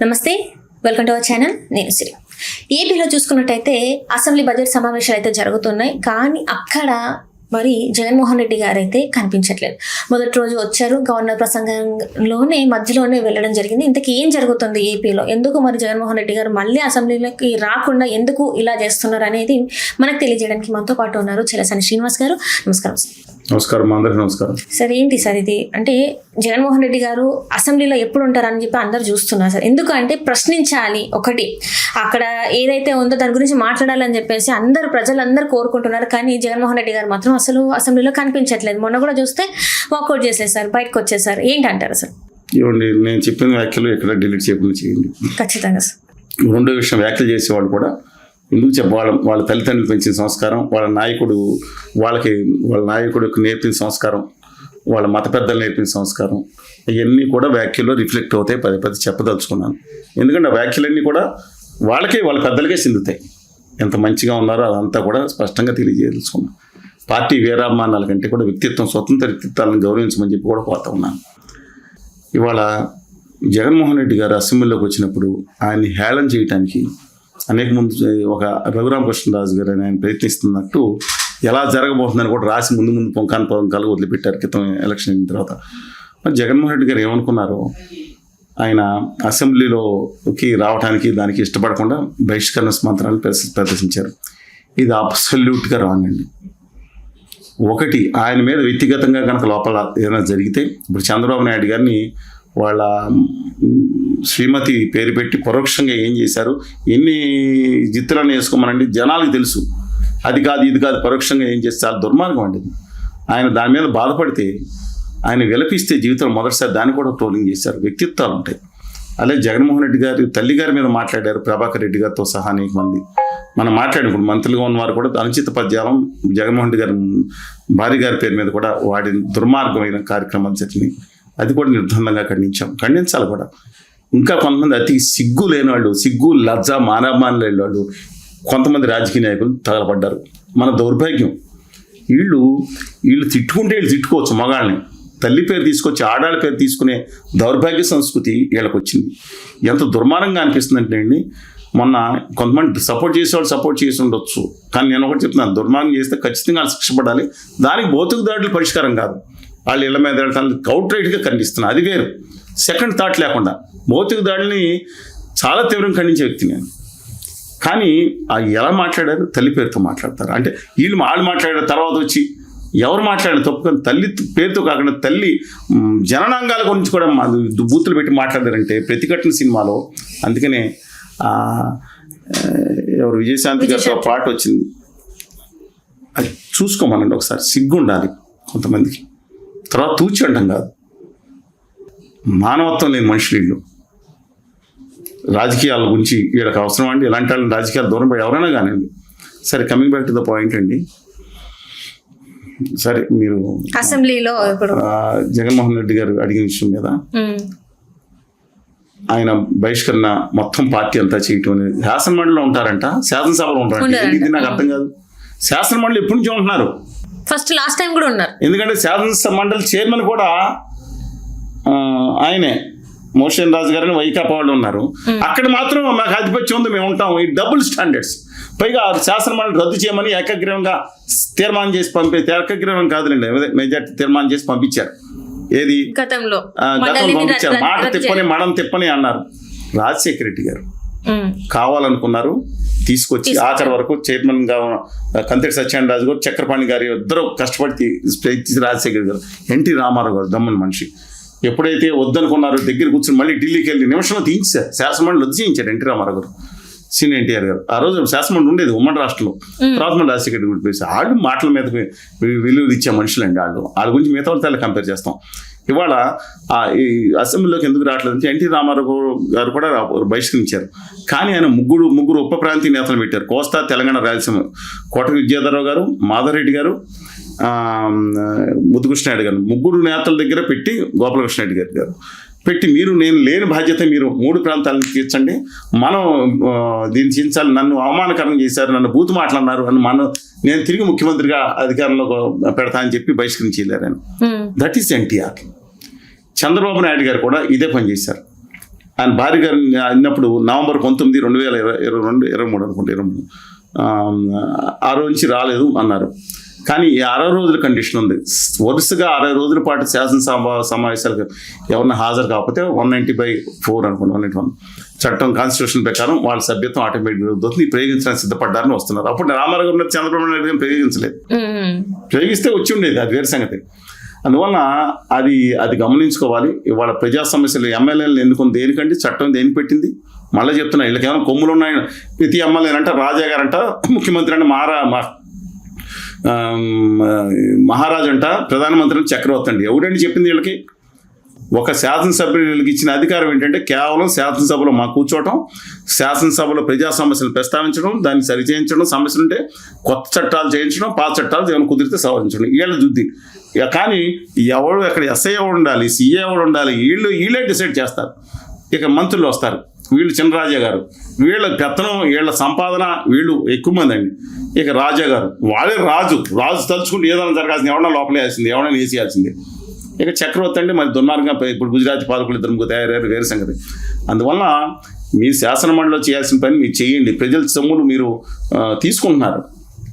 నమస్తే, welcome to our channel. నేను శ్రీ. ఏపీలో చూసుకున్నట్టయితే అసెంబ్లీ బడ్జెట్ సమావేశాలు అయితే జరుగుతున్నాయి. కానీ అక్కడ మరి జగన్మోహన్ రెడ్డి గారు అయితే కనిపించట్లేదు. మొదటి రోజు వచ్చారు, గవర్నర్ ప్రసంగంలోనే మధ్యలోనే వెళ్ళడం జరిగింది. ఇంతకీ ఏం జరుగుతుంది ఏపీలో, ఎందుకు మరి జగన్మోహన్ రెడ్డి గారు మళ్ళీ అసెంబ్లీలోకి రాకుండా ఎందుకు ఇలా చేస్తున్నారు అనేది మనకు తెలియజేయడానికి మనతో పాటు ఉన్నారు చెలసాని శ్రీనివాస్ గారు. నమస్కారం సార్. నమస్కారం, అందరికీ నమస్కారం. సార్, ఏంటి సార్ ఇది? అంటే జగన్మోహన్ రెడ్డి గారు అసెంబ్లీలో ఎప్పుడు ఉంటారని చెప్పి అందరు చూస్తున్నారు సార్. ఎందుకంటే ప్రశ్నించాలి, ఒకటి అక్కడ ఏదైతే ఉందో దాని గురించి మాట్లాడాలని చెప్పేసి ప్రజలందరూ కోరుకుంటున్నారు. కానీ జగన్మోహన్ రెడ్డి గారు మాత్రం అసలు అసెంబ్లీలో కనిపించట్లేదు. మొన్న కూడా చూస్తే వాకౌట్ చేసేసారు, బయటకు వచ్చేసారు. ఏంటంటారు సార్? ఇవ్వండి, నేను చెప్పిన వ్యాఖ్యలు ఎక్కడ డిలీట్ చేయకుండా చేయండి. ఖచ్చితంగా సార్. రెండో విషయం, వ్యాఖ్యలు చేసేవాళ్ళు కూడా ఎందుకు వాళ్ళ తల్లిదండ్రులు పెంచిన సంస్కారం, వాళ్ళ నాయకుడు నేర్పిన సంస్కారం, వాళ్ళ మత పెద్దలు నేర్పిన సంస్కారం, ఇవన్నీ కూడా వ్యాఖ్యల్లో రిఫ్లెక్ట్ అవుతాయి. పదే చెప్పదలుచుకున్నాను. ఎందుకంటే ఆ వ్యాఖ్యలన్నీ కూడా వాళ్ళ పెద్దలకే చెందుతాయి. ఎంత మంచిగా ఉన్నారో అదంతా కూడా స్పష్టంగా తెలియజేయదలుచుకున్నాను. పార్టీ వీరాభిమానాల కంటే కూడా స్వతంత్ర వ్యక్తిత్వాలను గౌరవించమని చెప్పి కూడా కోరుతా ఉన్నాను. ఇవాళ జగన్మోహన్ రెడ్డి గారు అసెంబ్లీలోకి వచ్చినప్పుడు ఆయన్ని హేళన చేయడానికి అనేక ముందు ఒక రఘురామకృష్ణరాజు గారు ఆయన ప్రయత్నిస్తున్నట్టు ఎలా జరగబోతుందని కూడా రాసి ముందు పొంకాలు వదిలిపెట్టారు క్రితం ఎలక్షన్ అయిన తర్వాత. మరి జగన్మోహన్ రెడ్డి గారు ఏమనుకున్నారో, ఆయన అసెంబ్లీలోకి రావడానికి దానికి ఇష్టపడకుండా బహిష్కరణ మంత్రాలు ప్రదర్శించారు. ఇది అబ్సల్యూట్గా రాంగ్ అండి. ఒకటి, ఆయన మీద వ్యక్తిగతంగా కనుక లోపల ఏదైనా జరిగితే, ఇప్పుడు చంద్రబాబు నాయుడు గారిని వాళ్ళ శ్రీమతి పేరు పెట్టి పరోక్షంగా ఏం చేశారు, ఎన్ని జిత్తులను వేసుకోమనండి, జనాలకు తెలుసు. అది కాదు ఇది కాదు, పరోక్షంగా ఏం చేస్తే చాలా దుర్మార్గం అండి. ఆయన దాని మీద బాధపడితే, ఆయన విలపిస్తే జీవితంలో మొదటిసారి దాన్ని కూడా ట్రోలింగ్ చేశారు. వ్యక్తిత్వాలు ఉంటాయి. అలాగే జగన్మోహన్ రెడ్డి గారి తల్లి గారి మీద మాట్లాడారు, ప్రభాకర్ రెడ్డి గారితో సహా అనేక మంది. మనం మాట్లాడినప్పుడు మంత్రులుగా ఉన్నవారు కూడా అనుచిత పద్యాలం జగన్మోహన్ రెడ్డి గారి భార్య గారి పేరు మీద కూడా వాడిన దుర్మార్గమైన కార్యక్రమాలు జరిగినాయి. అది కూడా నిర్బంధంగా ఖండించాలి కూడా. ఇంకా కొంతమంది అతి సిగ్గు లేని వాళ్ళు, సిగ్గు లజ్జ మానవమానం లేని వాళ్ళు కొంతమంది రాజకీయ నాయకులు తగలపడ్డారు. మన దౌర్భాగ్యం. వీళ్ళు తిట్టుకుంటే వీళ్ళు తిట్టుకోవచ్చు, మగాళ్ళని తల్లి పేరు తీసుకొచ్చి ఆడాళ్ళ పేరు తీసుకునే దౌర్భాగ్య సంస్కృతి వీళ్ళకి వచ్చింది. ఎంత దుర్మార్గంగా అనిపిస్తుందంటే అండి, మొన్న కొంతమంది సపోర్ట్ చేసేవాళ్ళు సపోర్ట్ చేసి ఉండొచ్చు, కానీ నేను ఒకటి చెప్తున్నాను, దుర్మార్గం చేస్తే ఖచ్చితంగా శిక్ష పడాలి. దానికి భౌతిక దాడులు పరిష్కారం కాదు. వాళ్ళు ఇళ్ల మీద వెళ్ళటానికి అవుట్ రైట్గా ఖండిస్తున్నారు, అది వేరు. సెకండ్ థాట్ లేకుండా భౌతిక దాడిని చాలా తీవ్రంగా ఖండించే వ్యక్తి నేను. కానీ ఎలా మాట్లాడారు, తల్లి పేరుతో మాట్లాడతారు. అంటే వాళ్ళు మాట్లాడారు, తర్వాత వచ్చి ఎవరు మాట్లాడారు తప్పుకొని తల్లి పేరుతో కాకుండా తల్లి జననాంగాల గురించి కూడా బూతులు పెట్టి మాట్లాడారంటే ప్రతిఘటన సినిమాలో. అందుకనే ఎవరు విజయశాంతి గారితో పాట వచ్చింది, అది చూసుకోమనండి ఒకసారి. సిగ్గు ఉండాలి కొంతమందికి. తర్వాత తూచి అంటాం కాదు, మానవత్వం లేని మనుషులు వీళ్ళు. రాజకీయాల గురించి వీళ్ళకి అవసరం అండి. ఇలాంటి వాళ్ళని రాజకీయాలు దూరం పడి ఎవరైనా కానివ్వండి. సరే, coming back to the point అండి. సరే, మీరు అసెంబ్లీలో జగన్మోహన్ రెడ్డి గారు అడిగిన విషయం మీద ఆయన బహిష్కరణ మొత్తం పార్టీ అంతా చేయటం అనేది, శాసనమండలిలో ఉంటారంట, శాసనసభలో ఉంటారంట. ఇది నాకు అర్థం కాదు. శాసనమండలి ఎప్పటి నుంచి ఉంటున్నారు? లాస్ట్ టైం కూడా ఉన్నారు. ఎందుకంటే శాసనమండలి చైర్మన్ కూడా ఆయనే, మోషన్ రాజు గారిని వైకాపా వాళ్ళు ఉన్నారు. అక్కడ మాత్రం మాకు ఆధిపత్యం ఉంది, మేము ఉంటాం. ఈ డబుల్ స్టాండర్డ్స్. పైగా శాసనమండలి రద్దు చేయమని ఏకగ్రీవంగా తీర్మానం చేసి ఏకగ్రీవం కాదులేండి, మెజార్టీ తీర్మానం చేసి పంపించారు. ఏది గతంలో పంపించారు. మాట తిప్పని మడం తిప్పని అన్నారు. రాజశేఖర రెడ్డి గారు కావాలనుకున్నారు, తీసుకొచ్చి ఆఖరి వరకు చైర్మన్ గా కంతెటి సత్యనారాయణ గారు, చక్రపాణి గారు ఇద్దరు కష్టపడి రాజశేఖర గారు, ఎన్టీ రామారావు గారు దమ్మని మనిషి. ఎప్పుడైతే వద్దనుకున్నారో దగ్గర కూర్చొని మళ్ళీ ఢిల్లీకి వెళ్ళి నిమిషంలో తీయించారు. శాసనమండలి రద్దు చేయించారు ఎన్టీ రామారావు గారు, సీనియర్ ఎన్టీఆర్ గారు. ఆ రోజు శాసనమండలి ఉండేది ఉమ్మడి రాష్ట్రంలో. తర్వాత మళ్ళీ రాజశేఖర రెడ్డి గురించి వాళ్ళు మాటల మీద విలువ ఇచ్చే మనుషులండి వాళ్ళ గురించి మిగతా వాళ్ళతో కంపేర్ చేస్తాం. ఇవాళ ఈ అసెంబ్లీలోకి ఎందుకు రావట్లేదంటే ఎన్టీ రామారావు గారు కూడా బహిష్కరించారు. కానీ ఆయన ముగ్గురు ఉప ప్రాంతీయ నేతలు పెట్టారు. కోస్తా, తెలంగాణ, రాయలసీమ. కోట విజయధరరావు గారు, మాధవరెడ్డి గారు, ముద్దుకృష్ణారెడ్డి గారు, ముగ్గురు నేతల దగ్గర పెట్టి గోపాలకృష్ణారెడ్డి గారు పెట్టి, నేను లేని బాధ్యత మీరు 3 ప్రాంతాలను తీర్చండి, మనం దీన్ని తీర్చాలి, నన్ను అవమానకరం చేశారు, నన్ను బూతు మాట్లాడినారు అని నేను తిరిగి ముఖ్యమంత్రిగా అధికారంలో పెడతా అని చెప్పి బహిష్కరించి వెళ్ళారు ఆయన. That is NTR. చంద్రబాబు నాయుడు గారు కూడా ఇదే పని చేశారు. ఆయన భార్య గారు అయినప్పుడు నవంబర్ 19, 2023 అనుకుంటే 23 ఆ రోజు నుంచి రాలేదు అన్నారు. కానీ ఈ 60 రోజుల కండిషన్ ఉంది. వరుసగా 60 రోజుల పాటు శాసనసభ సమావేశాలకు ఎవరిని హాజరు కాకపోతే 190/4 అనుకోండి, 191 చట్టం కాన్స్టిట్యూషన్ ప్రకారం వాళ్ళ సభ్యత్వం ఆటోమేటిక్ అవుతుంది. ప్రయోగించడానికి సిద్ధపడ్డారని వస్తున్నారు. అప్పుడు రామారావు గారు చంద్రబాబు నాయుడు గారిని ప్రయోగించలేదు. ప్రయోగిస్తే వచ్చి ఉండేది, అది వేరే సంగతి. అందువల్ల అది గమనించుకోవాలి. ఇవాళ ప్రజా సమస్యలు ఎమ్మెల్యేలను ఎన్నుకుని దేనికంటే చట్టం దేనికి పెట్టింది? మళ్ళీ చెప్తున్నా, వీళ్ళకి ఏమైనా కొమ్ములు ఉన్నాయి. ప్రతి ఎమ్మెల్యేనంట రాజా గారంట, ముఖ్యమంత్రి అంటే మహారాజు అంట, ప్రధానమంత్రి అంటే చక్రవర్తి అండి. ఎవడండి చెప్పింది వీళ్ళకి? ఒక శాసనసభ్యులకి ఇచ్చిన అధికారం ఏంటంటే కేవలం శాసనసభలో కూర్చోవటం, శాసనసభలో ప్రజా సమస్యలు ప్రస్తావించడం, దాన్ని సరిచేయించడం, సమస్యలు ఉంటే కొత్త చట్టాలు చేయించడం, పాత చట్టాలు ఏమైనా కుదిరితే సవరించడం, వీళ్ళ జుద్ది. కానీ ఎవడు అక్కడ ఎస్ఐ ఎవడు ఉండాలి, సిఏ ఎవడు ఉండాలి, వీళ్ళే డిసైడ్ చేస్తారు. ఇక మంత్రులు వస్తారు, వీళ్ళు చినరాజా గారు, వీళ్ళ పెత్తనం, వీళ్ళ సంపాదన, వీళ్ళు ఎక్కువ మంది అండి. ఇక రాజా గారు, వాళ్ళే రాజు తలుచుకుంటే ఏదైనా జరగాల్సింది, ఎవడన్నా లోపలే వేసింది, ఎవడైనా వేసేయాల్సింది. ఇక చక్రవర్తి అంటే మరి దుర్మార్గంగా ఇప్పుడు గుజరాతీ పాలకులు ఇద్దరు తయారయ్యారు, వేరే సంగతి. అందువల్ల మీ శాసనమండలిలో చేయాల్సిన పని మీరు చేయండి. ప్రజల సొమ్ములు మీరు తీసుకుంటున్నారు,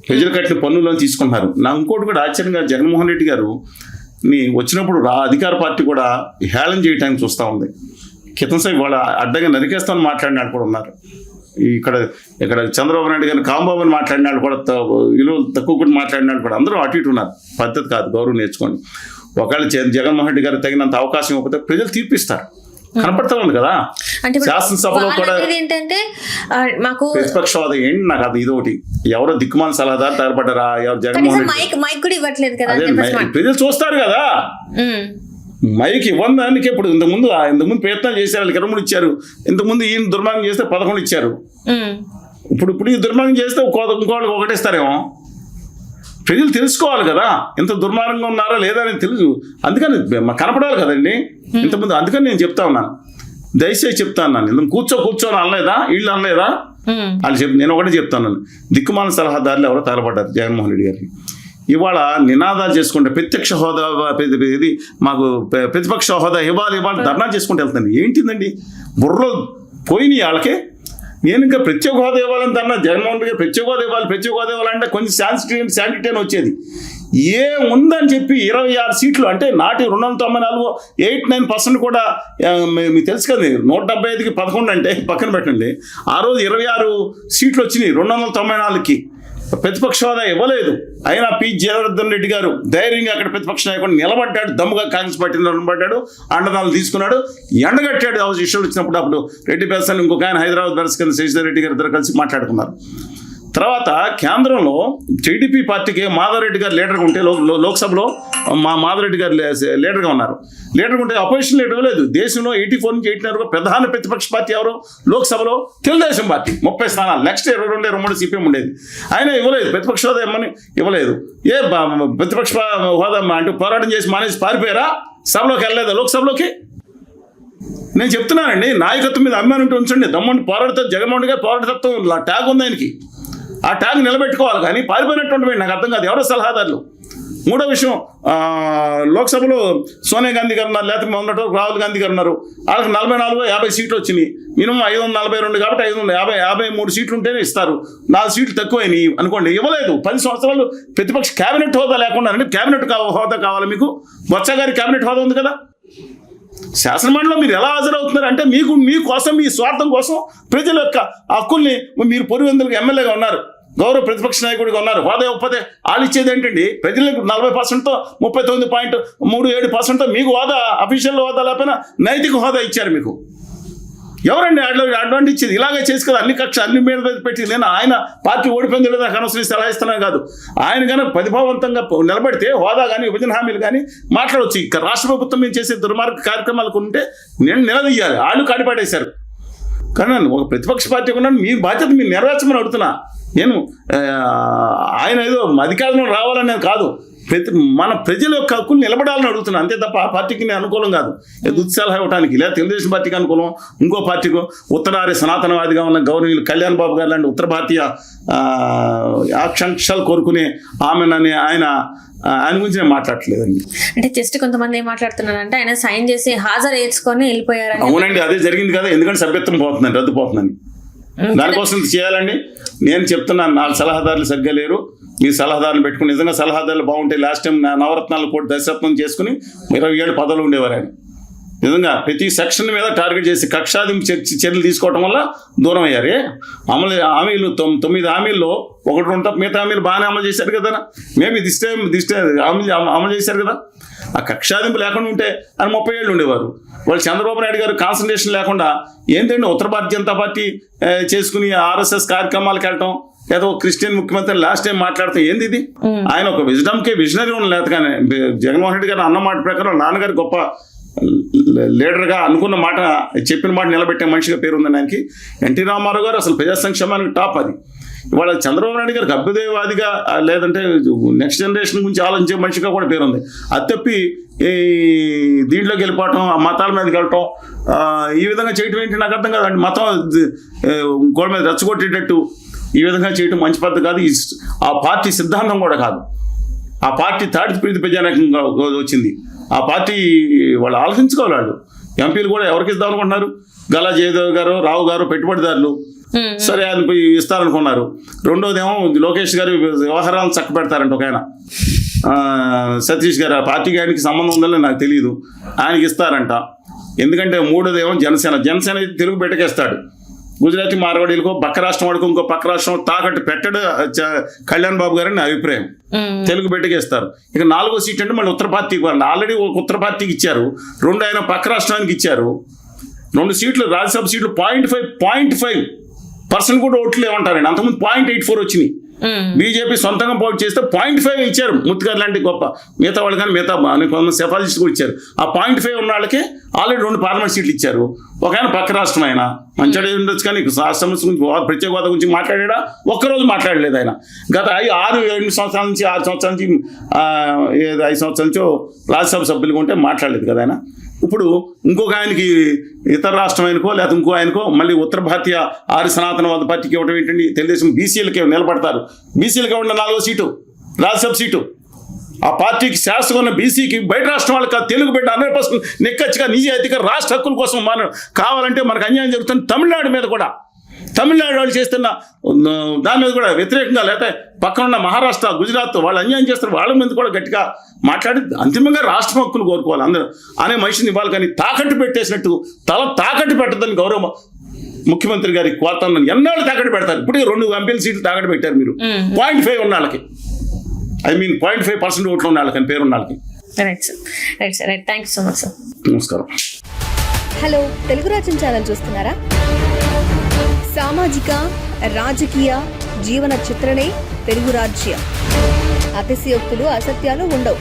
ప్రజలు కట్టిన పన్నులను తీసుకుంటున్నారు. నాకు ఇంకోటి కూడా ఆశ్చర్యంగా, జగన్మోహన్ రెడ్డి గారు వచ్చినప్పుడు అధికార పార్టీ కూడా హేళన చేయడానికి చూస్తూ ఉంది. కితంసేపు వాళ్ళ అడ్డంగా నరికేస్తామని మాట్లాడిన వాళ్ళు కూడా ఉన్నారు. ఇక్కడ చంద్రబాబు నాయుడు గారిని కాంబాబు అని మాట్లాడిన వాళ్ళు కూడా, విలువ తక్కువ కూడా మాట్లాడిన వాళ్ళు కూడా అందరూ అటు ఇటు ఉన్నారు. పద్ధతి కాదు, గౌరవం నేర్చుకోండి. ఒకవేళ జగన్మోహన్ రెడ్డి గారు తగినంత అవకాశం ఇవ్వకపోతే ప్రజలు తీర్పిస్తారు. కనపడతా ఉంది కదా శాసనసభలో కూడా. ఏంటంటే మాకు ప్రతిపక్ష హోదా ఏంటి నాకు అది ఇదొకటి. ఎవరో దిక్కుమాల సలహాదారు తయారుపడ్డారా? ఎవరు జగన్మోహన్ రెడ్డి ప్రజలు చూస్తారు కదా. మైక్ ఇవ్వడానికి ఇప్పుడు ఇంతకుముందు ప్రయత్నం చేశారు, 23 ఇచ్చారు. ఇంతకుముందు ఈయన దుర్మార్గం చేస్తే 11 ఇచ్చారు. ఇప్పుడు ఈ దుర్మార్గం చేస్తే ఇంకోళ్ళకి ఒకటేస్తారేమో. ప్రజలు తెలుసుకోవాలి కదా ఎంత దుర్మార్గంగా ఉన్నారా లేదా అని తెలుసు. అందుకని కనపడాలి కదండి ఇంతకుముందు. అందుకని నేను చెప్తా ఉన్నాను, దయచేసి చెప్తా ఉన్నాను. ఇంత కూర్చోని అనలేదా, వీళ్ళు అనలేదా? వాళ్ళు నేను ఒకటే చెప్తాను, దిక్కుమాల సలహాదారులు ఎవరో తగలబడ్డారు జగన్మోహన్ రెడ్డి గారికి. ఇవాళ నినాదాలు చేసుకుంటే ప్రత్యక్ష హోదా, ఇది మాకు ప్రతిపక్ష హోదా ఇవ్వాలి ధర్నా చేసుకుంటూ వెళ్తుంది. ఏంటిదండి బుర్రలో పోయినాయి వాళ్ళకే. నేను ఇంకా ప్రత్యేక హోదా ఇవ్వాలని ధర్నా, జగన్మోహన్ రెడ్డి గారు ప్రత్యేక హోదా ఇవ్వాలంటే కొంచెం శాంటిటీ అని వచ్చేది. ఉందని చెప్పి 26 సీట్లు అంటే నాటి 294 89% కూడా మీకు తెలుసు కదా. 175కి 11 అంటే పక్కన పెట్టండి. ఆ రోజు 26 సీట్లు వచ్చినాయి 294కి. ప్రతిపక్ష హోదా ఇవ్వలేదు. అయినా పి జయవర్ధన్ రెడ్డి గారు ధైర్యంగా అక్కడ ప్రతిపక్ష నాయకుడు నిలబడ్డాడు, దమ్ముగా కాంగ్రెస్ పార్టీలో నిలబడ్డాడు, అండదాలు తీసుకున్నాడు, ఎండగట్టాడు. ఆ విషయాలు వచ్చినప్పుడు అప్పుడు రెడ్డి బెల్సన్ ఇంకొక ఆయన హైదరాబాద్ బెల్స్ కింద శశిధర్ రెడ్డి గారు ఇద్దరు కలిసి మాట్లాడుకున్నారు. తర్వాత కేంద్రంలో టీడీపీ పార్టీకి మాధవరెడ్డి గారు లీడర్గా ఉంటే లోక్సభలో మాధవరెడ్డి గారు లీడర్గా ఉన్నారు. లీడర్గా ఉంటే అపోజిషన్ లీడర్ ఇవ్వలేదు. దేశంలో 84 నుంచి 89 ప్రధాన ప్రతిపక్ష పార్టీ ఎవరు లోక్సభలో? తెలుగుదేశం పార్టీ 30 స్థానాలు. నెక్స్ట్ 22, 23 సిపిఎం ఉండేది. ఆయన ఇవ్వలేదు, ప్రతిపక్ష హోదా ఇవ్వమని ఇవ్వలేదు. ప్రతిపక్ష హోదా అంటూ పోరాటం చేసి మానేసి పారిపోయారా? సభలోకి వెళ్ళలేదా లోక్సభలోకి? నేను చెప్తున్నానండి, నాయకత్వం మీద అభిమానం ఉంటే ఉంచండి. దమ్ముండి పోరాడుతా, జగన్మోహన్ గారు పోరాటతత్వం ట్యాగ్ ఉంది ఆయనకి. ఆ ట్యాగ్ నిలబెట్టుకోవాలి. కానీ పారిపోయినటువంటి నాకు అర్థం కాదు ఎవరో సలహాదారులు. మూడో విషయం, లోక్సభలో సోనియా గాంధీ గారు ఉన్నారు, లేకపోతే మొన్నటి రాహుల్ గాంధీ గారు ఉన్నారు. వాళ్ళకి 44-50 సీట్లు వచ్చినాయి. మినిమం 542 కాబట్టి 553 సీట్లు ఉంటేనే ఇస్తారు. 4 సీట్లు తక్కువైనాయి అనుకోండి, ఇవ్వలేదు. 10 సంవత్సరాలు ప్రతిపక్ష క్యాబినెట్ హోదా లేకుండా. క్యాబినెట్ హోదా కావాలి మీకు? బొత్స గారి క్యాబినెట్ హోదా ఉంది కదా. శాసనమండలిలో మీరు ఎలా హాజరవుతున్నారు అంటే మీకోసం, మీ స్వార్థం కోసం ప్రజల యొక్క హక్కుల్ని మీరు పొరివెందులకు ఎమ్మెల్యేగా ఉన్నారు, గౌరవ ప్రతిపక్ష నాయకుడిగా ఉన్నారు. హోదా ఇవ్వకపోతే వాళ్ళు ఇచ్చేది ఏంటండి? ప్రజలకు 40%తో 39.37% మీకు హోదా, అఫీషియల్ హోదా లేకపోయినా నైతిక హోదా ఇచ్చారు మీకు. ఎవరండి అడ్వాంటేజ్ ఇచ్చేది? ఇలాగే చేసి కదా అన్ని మీద పెట్టి. నేను ఆయన పార్టీ ఓడిపోయింది లేదా అనవసరం సలహా ఇస్తున్నాను కాదు. ఆయన కనుక ప్రతిభావంతంగా నిలబడితే హోదా కానీ విభజన హామీలు కానీ మాట్లాడవచ్చు. ఇక రాష్ట్ర ప్రభుత్వం మేము చేసే దుర్మార్గ కార్యక్రమాలకు ఉంటే నేను నిలదీయాలి. వాళ్ళు కాడిపాడేశారు. కానీ ఒక ప్రతిపక్ష పార్టీ ఉన్నాను, మీ బాధ్యత మీరు నెరవేర్చమని అడుగుతున్నా. నేను ఆయన ఏదో అధికారంలో రావాలని నేను కాదు, మన ప్రజల యొక్క హక్కులు నిలబడాలని అడుగుతున్నాను అంతే తప్ప ఆ పార్టీకి నేను అనుకూలం కాదు. దుస్సలహా ఇవ్వడానికి లేదా తెలుగుదేశం పార్టీకి అనుకూలం, ఇంకో పార్టీకో, ఉత్తరాది సనాతనవాదిగా ఉన్న గౌరవనీయులు కళ్యాణ్ బాబు గారు లాంటి ఉత్తర భారతీయ ఆకాంక్షలు కోరుకునే ఆమెనని ఆయన ఆయన గురించి నేను మాట్లాడట్లేదండి. అంటే జస్ట్ కొంతమంది ఏం మాట్లాడుతున్నారంటే ఆయన సైన్ చేసి హాజరు వేసుకొని వెళ్ళిపోయారని. అవునండి, అదే జరిగింది కదా. ఎందుకంటే సభ్యత్వం పోతుందండి, రద్దుపోతుందని. దానికోసం చేయాలండి. నేను చెప్తున్నాను, నా సలహాదారులు సరిగ్గా లేరు. మీ సలహాదారులు పెట్టుకుని నిజంగా సలహాదారులు బాగుంటాయి. లాస్ట్ టైం నవరత్నాలు కూడా దర్శకత్వం చేసుకుని 20 ఏళ్ళు పదవులు ఉండేవారు ఆయన. నిజంగా ప్రతి సెక్షన్ మీద టార్గెట్ చేసి కక్షాదింపు చర్యలు తీసుకోవడం వల్ల దూరం అయ్యారే. హామీలు 9 హామీల్లో 1-2 మిగతా హామీలు బాగానే అమలు చేశారు కదా. మేము దిష్టే అమలు చేశారు కదా. ఆ కక్షాదింపు లేకుండా ఉంటే ఆయన 30 ఏళ్ళు ఉండేవారు. వాళ్ళు చంద్రబాబు నాయుడు గారు కాన్సన్ట్రేషన్ లేకుండా ఏంటంటే ఉత్తర భారతీయ జనతా పార్టీ చేసుకుని RSS కార్యక్రమాలకు వెళ్ళటం, ఏదో క్రిస్టియన్ ముఖ్యమంత్రి లాస్ట్ టైం మాట్లాడితే ఏంది ఇది? ఆయన ఒక విజనరీ ఉన్న లేదు. కానీ జగన్మోహన్ రెడ్డి గారు అన్న మాట ప్రకారం నాన్నగారు గొప్ప లీడర్గా అనుకున్న మాట, చెప్పిన మాట నిలబెట్టే మనిషిగా పేరు ఉందని ఆయనకి. ఎన్టీ రామారావు గారు అసలు ప్రజా సంక్షేమానికి టాప్. అది ఇవాళ చంద్రబాబు నాయుడు గారికి అభ్యుదయవాదిగా లేదంటే నెక్స్ట్ జనరేషన్ గురించి ఆలోచించే మనిషిగా కూడా పేరుంది. అది తప్పి ఈ దీంట్లోకి వెళ్ళిపోవటం, ఆ మతాల మీదకి వెళ్ళటం, ఈ విధంగా చేయటం ఏంటి నాకు అర్థం కాదండి. మతం గోడ మీద రెచ్చగొట్టేటట్టు ఈ విధంగా చేయటం మంచి పద్ధతి కాదు. ఆ పార్టీ సిద్ధాంతం కూడా కాదు. ఆ పార్టీ తాటి ప్రీతి ప్రజానకంగా వచ్చింది. ఆ పార్టీ వాళ్ళు ఆలోచించుకోవాలి. వాళ్ళు ఎంపీలు కూడా ఎవరికి ఇద్దాం అనుకుంటున్నారు? గల్లా జయదేవ్ గారు, రావు గారు పెట్టుబడిదారులు, సరే ఆయన పోయి ఇస్తారనుకున్నారు. రెండోదేమో లోకేష్ గారు వ్యవహారాలను చక్క పెడతారంట ఒక ఆయన, సతీష్ గారు. ఆ పార్టీకి ఆయనకి సంబంధం ఉందని నాకు తెలియదు, ఆయనకి ఇస్తారంట. ఎందుకంటే మూడోదేమో జనసేన అయితే తెలుగు పెట్టకేస్తాడు. గుజరాతీ మార్వాడీలకు పక్క రాష్ట్రం వాడుకు ఇంకో పక్క రాష్ట్రం తాకట్టు పెట్టడు కళ్యాణ్ బాబు గారని నా అభిప్రాయం. తెలుగు బిడ్డకేస్తారు. ఇక 4వ సీట్ అంటే మళ్ళీ ఉత్తర పార్టీకి వారండి. ఆల్రెడీ ఒక ఉత్తర పార్టీకి ఇచ్చారు, 2 ఆయన పక్క రాష్ట్రానికి ఇచ్చారు. 2 సీట్లు రాజ్యసభ సీట్లు 0.5% కూడా ఓట్లు ఏమంటారండి. అంతకుముందు 0.84 వచ్చినాయి. బీజేపీ సొంతంగా పోటీ చేస్తే 0.5 ఇచ్చారు. ముత్తుగారు లాంటి గొప్ప మిగతా వాళ్ళు కానీ మిగతా కొంతమంది సెఫాలిస్ట్ కూడా ఇచ్చారు. ఆ 0.5 ఉన్న వాళ్ళకి ఆల్రెడీ 2 పార్లమెంట్ సీట్లు ఇచ్చారు. ఒక ఆయన పక్క రాష్ట్రం ఆయన మంచిగా ఉండొచ్చు, కానీ రాష్ట్రం గురించి ప్రత్యేక హోదా గురించి మాట్లాడా? ఒక్కరోజు మాట్లాడలేదు ఆయన. గత 6-7 సంవత్సరాల నుంచి 6 సంవత్సరాల నుంచి 5 సంవత్సరాల నుంచో రాజ్యసభ సభ్యులుగా ఉంటే మాట్లాడలేదు కదా ఆయన. ఇప్పుడు ఇంకొక ఆయనకి ఇతర రాష్ట్రం ఆయనకో లేకపోతే ఇంకో ఆయనకో మళ్ళీ ఉత్తర భారతీయ ఆర్య సనాతనవాద పార్టీకి ఇవ్వడం ఏంటండి? తెలుగుదేశం బీసీలకి నిలబడతారు. బీసీలకి ఇవ్వండి 4వ సీటు రాజ్యసభ సీటు. ఆ పార్టీకి శాశ్వతంగా ఉన్న బీసీకి బయట రాష్ట్రం వాళ్ళకి తెలుగు బిడ్డ 100% నిక్కచ్చిగా నిజాయితీగా రాష్ట్ర హక్కుల కోసం మనం కావాలంటే మనకు అన్యాయం జరుగుతుంది. తమిళనాడు మీద కూడా, తమిళనాడు వాళ్ళు చేస్తున్న దాని మీద కూడా వ్యతిరేకంగా, లేకపోతే పక్కనున్న మహారాష్ట్ర, గుజరాత్ వాళ్ళు అన్యాయం చేస్తారు, వాళ్ళ మీద కూడా గట్టిగా మాట్లాడి అంతిమంగా రాష్ట్ర హక్కులు కోరుకోవాలి అందరూ అనే మనిషిని ఇవ్వాలి. కానీ తాకట్టు పెట్టేసినట్టు తాకట్టు పెట్టదని గౌరవ ముఖ్యమంత్రి గారికి కోరుతాను. ఎన్నాళ్ళు తాకట్టు పెడతారు? ఇప్పుడు 2 ఎంపీల సీట్లు తాకట్టు పెట్టారు మీరు. 0.5 ఉన్న వాళ్ళకి, 0.5% ఓట్లు ఉన్న వాళ్ళకి అని పేరు ఉన్న వాళ్ళకి. Thank you so much sir. నమస్కారం. హలో, తెలుగు రాజ్యం ఛానల్ చూస్తున్నారా? సామాజిక, రాజకీయ, జీవన చిత్రణే తెలుగు రాజ్యం. అతిశయోక్తులు, అసత్యాలు ఉండవు.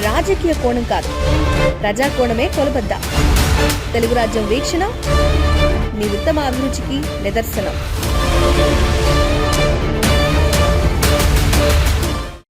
రాజకీయ కోణం కాదు, ప్రజా కోణమే కొలబద్ద. తెలుగు రాజ్యం వీక్షణ మీ ఉత్తమ అభిరుచికి నిదర్శనం.